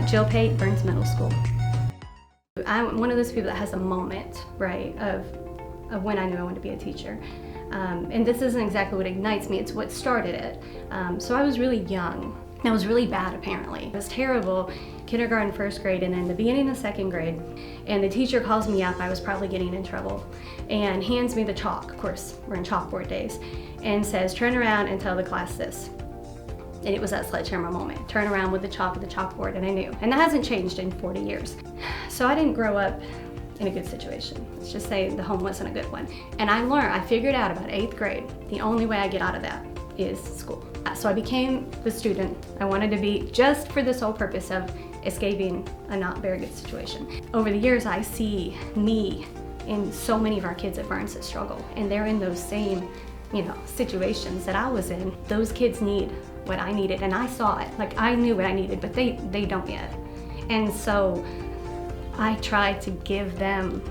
Jill Pate, Burns Middle School. I'm one of those people that has a moment, right, of when I knew I wanted to be a teacher. And this isn't exactly what ignites me, it's what started it. So I was really young. I was really bad, apparently. It was terrible, kindergarten, first grade, and then the beginning of second grade. And the teacher calls me up, I was probably getting in trouble, and hands me the chalk. Of course, we're in chalkboard days, and says, turn around and tell the class this. And it was that sledgehammer moment. Turn around with the chalk at the chalkboard, and I knew. And that hasn't changed in 40 years. So I didn't grow up in a good situation. Let's just say the home wasn't a good one. And I figured out about 8th grade, the only way I get out of that is school. So I became the student I wanted to be, just for the sole purpose of escaping a not very good situation. Over the years, I see me in so many of our kids at Burns that struggle, and they're in those same, situations that I was in. Those kids need what I needed, and I saw it. Like, I knew what I needed, but they don't yet. And so I try to give them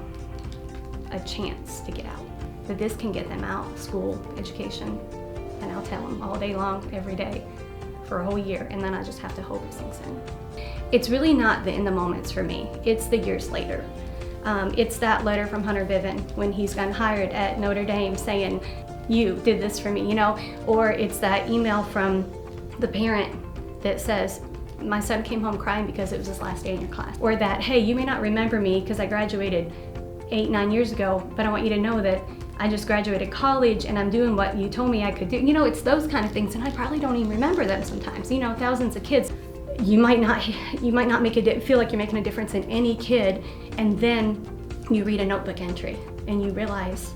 a chance to get out. That this can get them out, school, education, and I'll tell them all day long, every day, for a whole year, and then I just have to hope it sinks in. It's really not in the moments for me, it's the years later. It's that letter from Hunter Bivin when he's gotten hired at Notre Dame saying, you did this for me, or it's that email from the parent that says, my son came home crying because it was his last day in your class. Or that, hey, you may not remember me because I graduated 8-9 years ago, but I want you to know that I just graduated college and I'm doing what you told me I could do. It's those kind of things, and I probably don't even remember them sometimes. Thousands of kids. You might not feel like you're making a difference in any kid, and then you read a notebook entry and you realize,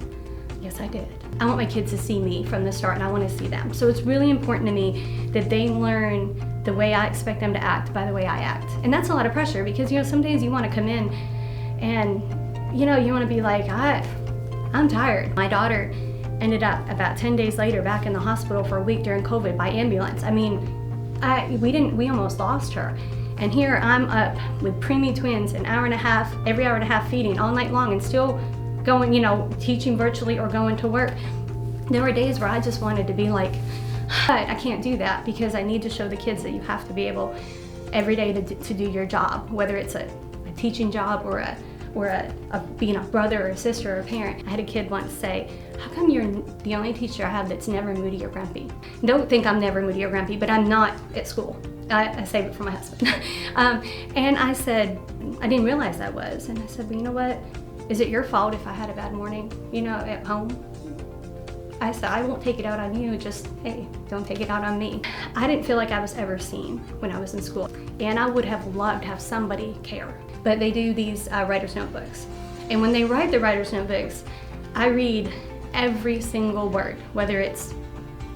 yes, I did. I want my kids to see me from the start, and I want to see them. So it's really important to me that they learn the way I expect them to act by the way I act. And that's a lot of pressure because, some days you want to come in and, you want to be like, I'm tired. My daughter ended up about 10 days later back in the hospital for a week during COVID by ambulance. We almost lost her. And here I'm up with preemie twins, an hour and a half, every hour and a half feeding all night long, and still going, teaching virtually or going to work. There were days where I just wanted to be like, I can't do that because I need to show the kids that you have to be able every day to do your job, whether it's a teaching job or being a brother or a sister or a parent. I had a kid once say, how come you're the only teacher I have that's never moody or grumpy? Don't think I'm never moody or grumpy, but I'm not at school. I save it for my husband. And I said, I didn't realize that was. And I said, well, you know what? Is it your fault if I had a bad morning, at home? I said, I won't take it out on you, just, hey, don't take it out on me. I didn't feel like I was ever seen when I was in school, and I would have loved to have somebody care. But they do these writer's notebooks. And when they write the writer's notebooks, I read every single word, whether it's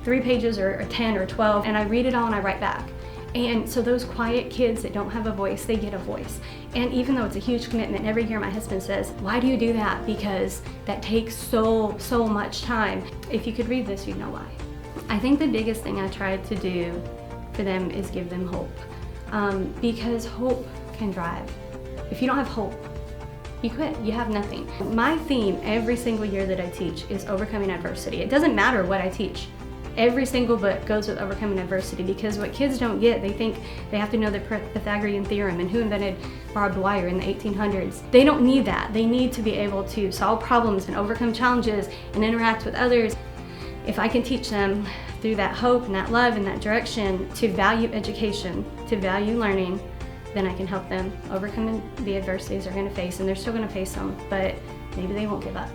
3 pages or 10 or 12, and I read it all and I write back. And so those quiet kids that don't have a voice, they get a voice. And even though it's a huge commitment, every year my husband says, why do you do that? Because that takes so much time. If you could read this, you'd know why. I think the biggest thing I tried to do for them is give them hope. Because hope can drive. If you don't have hope, you quit, you have nothing. My theme every single year that I teach is overcoming adversity. It doesn't matter what I teach. Every single book goes with overcoming adversity, because what kids don't get, they think they have to know the Pythagorean theorem and who invented barbed wire in the 1800s. They don't need that. They need to be able to solve problems and overcome challenges and interact with others. If I can teach them through that hope and that love and that direction to value education, to value learning, then I can help them overcome the adversities they're going to face, and they're still going to face them, but maybe they won't give up.